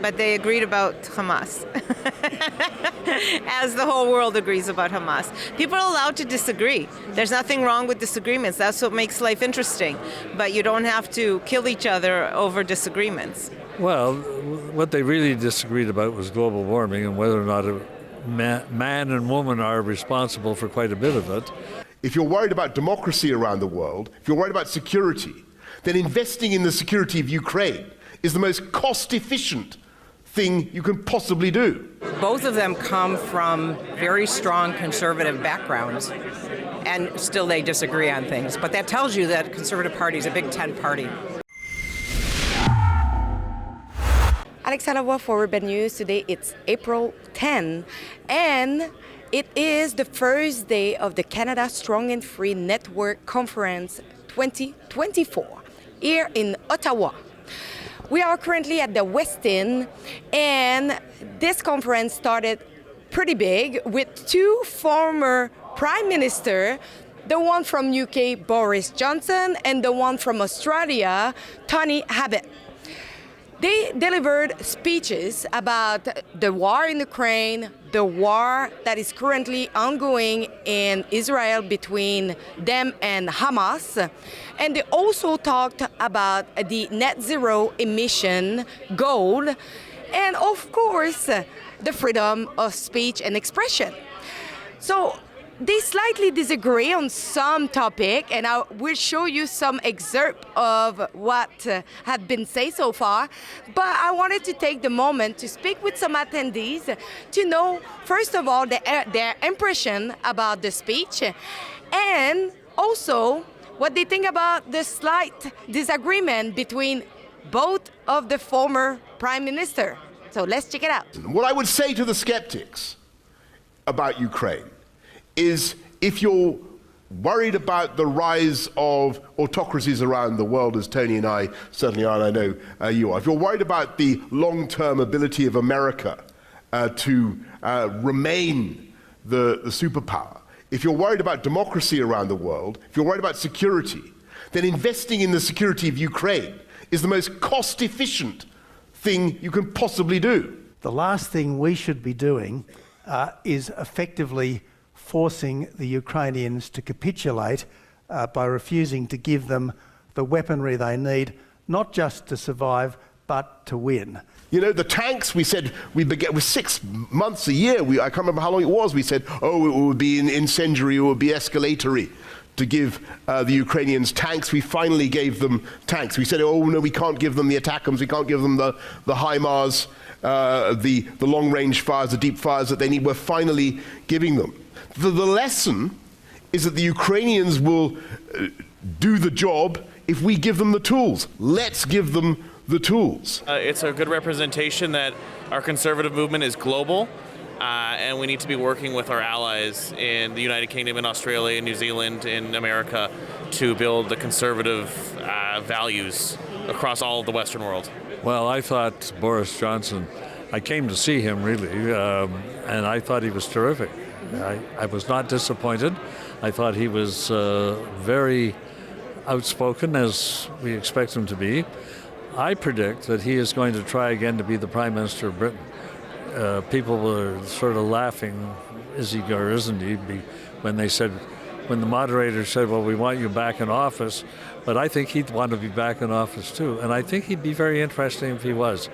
but they agreed about Hamas, as the whole world agrees about Hamas. People are allowed to disagree. There's nothing wrong with disagreements. That's what makes life interesting. But you don't have to kill each other over disagreements. Well, what they really disagreed about was global warming and whether or not man and woman are responsible for quite a bit of it. If you're worried about democracy around the world, if you're worried about security, then investing in the security of Ukraine is the most cost-efficient thing you can possibly do. Both of them come from very strong conservative backgrounds, and still they disagree on things. But that tells you that Conservative Party is a big tent party. Alexandra for Urban News. Today it's April 10, and it is the first day of the Canada Strong and Free Network Conference 2024 here in Ottawa. We are currently at the Westin, and this conference started pretty big with two former prime ministers, the one from UK, Boris Johnson, and the one from Australia, Tony Abbott. They delivered speeches about the war in Ukraine, the war that is currently ongoing in Israel between them and Hamas. And they also talked about the net zero emission goal and, of course, the freedom of speech and expression. So they slightly disagree on some topic, and I will show you some excerpt of what had been said so far. But I wanted to take the moment to speak with some attendees to know, first of all, their impression about the speech, and also what they think about the slight disagreement between both of the former prime minister. So let's check it out. What I would say to the skeptics about Ukraine is, if you're worried about the rise of autocracies around the world, as Tony and I certainly are, and I know you are, if you're worried about the long-term ability of America to remain the superpower, if you're worried about democracy around the world, if you're worried about security, then investing in the security of Ukraine is the most cost-efficient thing you can possibly do. The last thing we should be doing is effectively forcing the Ukrainians to capitulate by refusing to give them the weaponry they need, not just to survive, but to win. You know, the tanks, we said we began with 6 months, a year. I can't remember how long it was. We said, oh, it would be incendiary, it would be escalatory to give the Ukrainians tanks. We finally gave them tanks. We said, oh, no, we can't give them the ATACMS, we can't give them the HIMARS, the long-range fires, the deep fires that they need. We're finally giving them. The lesson is that the Ukrainians will do the job if we give them the tools. Let's give them the tools. It's a good representation that our conservative movement is global, and we need to be working with our allies in the United Kingdom, in Australia, in New Zealand, in America, to build the conservative values across all of the Western world. Well, I thought Boris Johnson, I came to see him really, and I thought he was terrific. I was not disappointed. I thought he was very outspoken, as we expect him to be. I predict that he is going to try again to be the Prime Minister of Britain. People were sort of laughing, is he or isn't he, when the moderator said, well, we want you back in office, but I think he'd want to be back in office too. And I think he'd be very interesting if he was.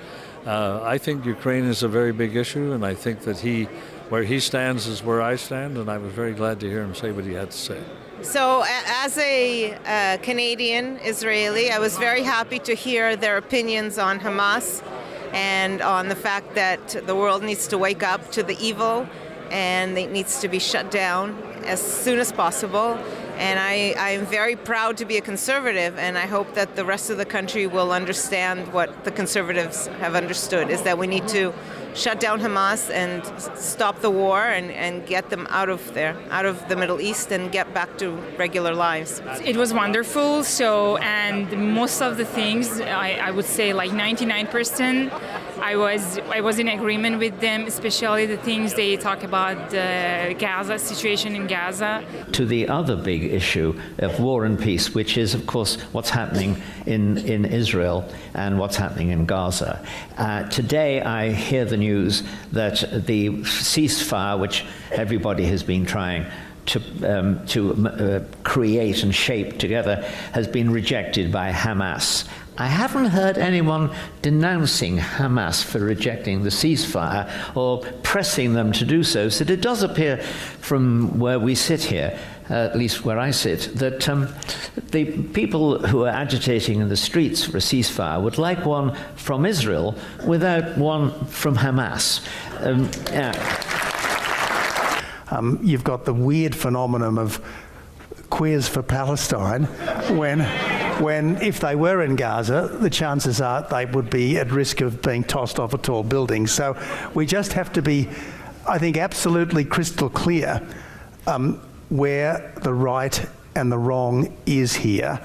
I think Ukraine is a very big issue, and I think that where he stands is where I stand, and I was very glad to hear him say what he had to say. So as a Canadian Israeli, I was very happy to hear their opinions on Hamas and on the fact that the world needs to wake up to the evil and it needs to be shut down as soon as possible. And I'm very proud to be a conservative, and I hope that the rest of the country will understand what the conservatives have understood, is that we need to shut down Hamas and stop the war and get them out of there, out of the Middle East, and get back to regular lives. It was wonderful. And most of the things, I would say like 99%, I was in agreement with them, especially the things they talk about the Gaza situation in Gaza. To the other big issue of war and peace, which is, of course, what's happening in Israel and what's happening in Gaza. Today, I hear the news that the ceasefire, which everybody has been trying to create and shape together, has been rejected by Hamas. I haven't heard anyone denouncing Hamas for rejecting the ceasefire or pressing them to do so. So it does appear from where we sit here, at least where I sit, that the people who are agitating in the streets for a ceasefire would like one from Israel without one from Hamas. You've got the weird phenomenon of queers for Palestine when if they were in Gaza, the chances are they would be at risk of being tossed off a tall building. So we just have to be, I think, absolutely crystal clear where the right and the wrong is here.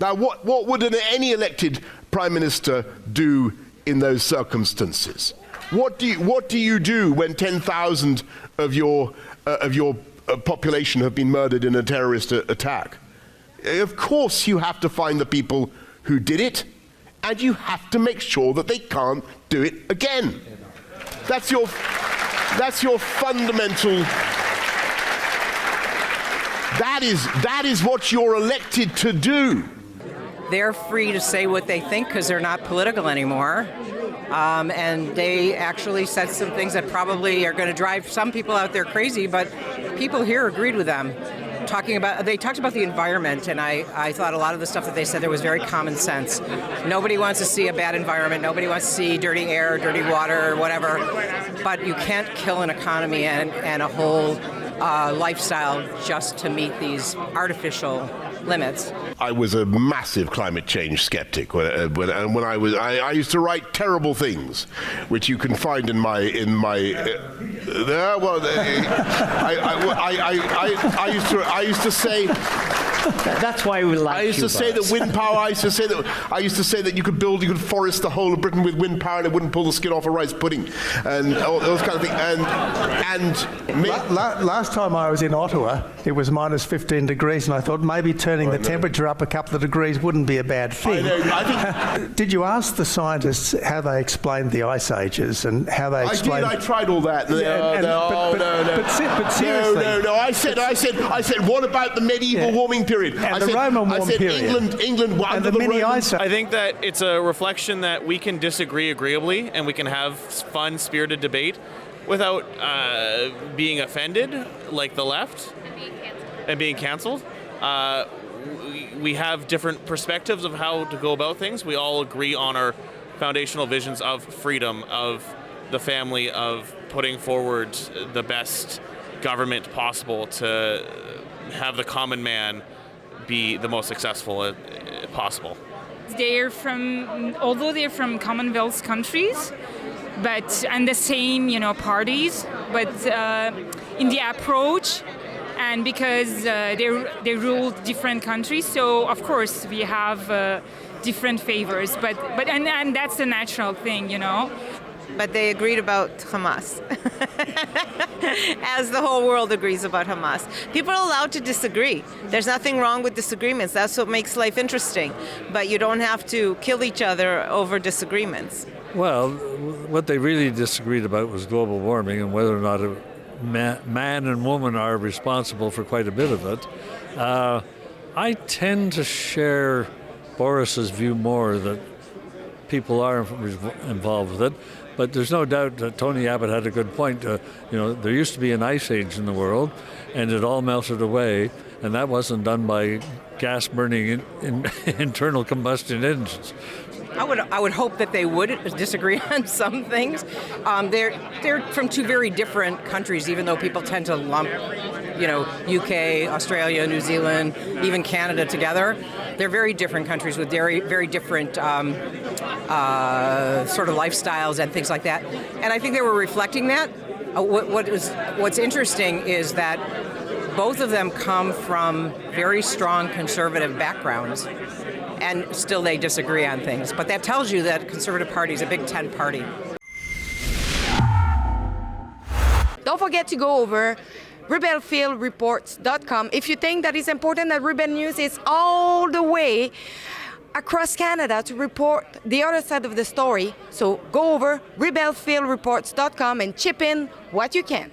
Now, what would any elected Prime Minister do in those circumstances? What do you do when 10,000 of your population have been murdered in a terrorist attack? Of course you have to find the people who did it, and you have to make sure that they can't do it again. That's your fundamental. That is what you're elected to do. They're free to say what they think because they're not political anymore. And they actually said some things that probably are going to drive some people out there crazy, but people here agreed with them. They talked about the environment, and I thought a lot of the stuff that they said there was very common sense. Nobody wants to see a bad environment. Nobody wants to see dirty air, dirty water, or whatever. But you can't kill an economy and a whole lifestyle just to meet these artificial limits. I was a massive climate change skeptic when I used to write terrible things, which you can find in my. I used to say. That's why we like. I used to say that wind power. I used to say that you could forest the whole of Britain with wind power and it wouldn't pull the skin off a rice pudding, and all those kind of things. Last time I was in Ottawa, it was minus 15 degrees, and I thought maybe turning the temperature up a couple of degrees wouldn't be a bad thing. I think. Did you ask the scientists how they explained the ice ages and how they explained? I did. I tried all that. But seriously. No. I said, what about the medieval warming period? And the Roman warm period. England and the mini ice age. I think that it's a reflection that we can disagree agreeably and we can have fun, spirited debate without being offended, like the left, and being canceled. We have different perspectives of how to go about things. We all agree on our foundational visions of freedom, of the family, of putting forward the best government possible to have the common man be the most successful possible. Although they're from Commonwealth countries, and the same, parties, but in the approach, and because they rule different countries, so of course we have different favors, but that's the natural thing, But they agreed about Hamas, as the whole world agrees about Hamas. People are allowed to disagree. There's nothing wrong with disagreements. That's what makes life interesting. But you don't have to kill each other over disagreements. Well, what they really disagreed about was global warming and whether or not man and woman are responsible for quite a bit of it. I tend to share Boris's view more that people are involved with it. But there's no doubt that Tony Abbott had a good point. There used to be an ice age in the world, and it all melted away, and that wasn't done by gas burning in internal combustion engines. I would hope that they would disagree on some things. They're from two very different countries, even though people tend to lump, UK, Australia, New Zealand, even Canada together. They're very different countries with very, very different sort of lifestyles and things like that. And I think they were reflecting that. What's interesting is that both of them come from very strong conservative backgrounds, and still they disagree on things. But that tells you that Conservative Party is a big tent party. Don't forget to go over rebelfieldreports.com if you think that it's important that Rebel News is all the way across Canada to report the other side of the story. So go over rebelfieldreports.com and chip in what you can.